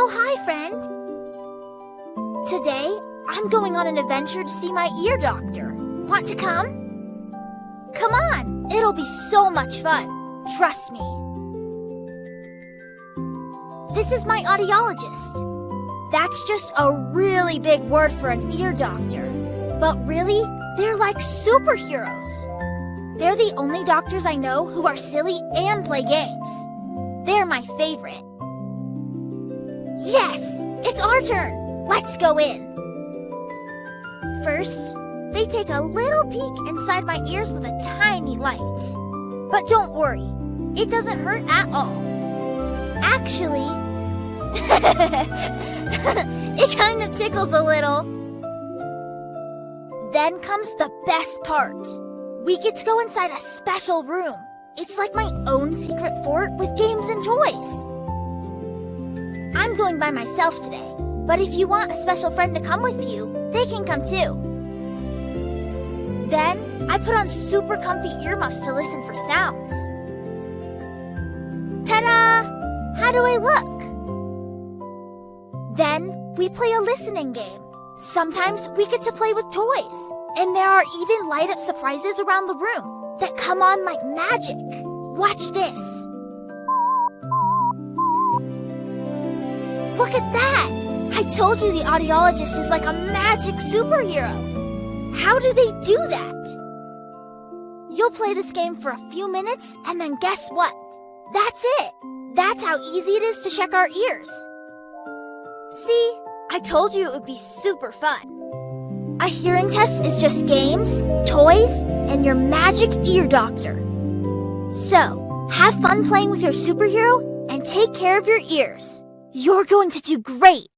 Oh, hi, friend. Today, I'm going on an adventure to see my ear doctor. Want to come? Come on, it'll be so much fun. Trust me. This is my audiologist. That's just a really big word for an ear doctor. But really, they're like superheroes. They're the only doctors I know who are silly and play games. They're my favorite. Yes, it's our turn. Let's go in. First, they take a little peek inside my ears with a tiny light. But don't worry, it doesn't hurt at all. Actually, it kind of tickles a little. Then comes the best part. We get to go inside a special room. It's like my own secret fort with games and toys. I'm going by myself today, but if you want a special friend to come with you, they can come too. Then, I put on super comfy earmuffs to listen for sounds. Ta-da! How do I look? Then, we play a listening game. Sometimes we get to play with toys, and there are even light-up surprises around the room that come on like magic. Watch this. Look at that! I told you the audiologist is like a magic superhero. How do they do that? You'll play this game for a few minutes, and then guess what? That's it! That's how easy it is to check our ears. See? I told you it would be super fun. A hearing test is just games, toys, and your magic ear doctor. So, have fun playing with your superhero and take care of your ears. You're going to do great.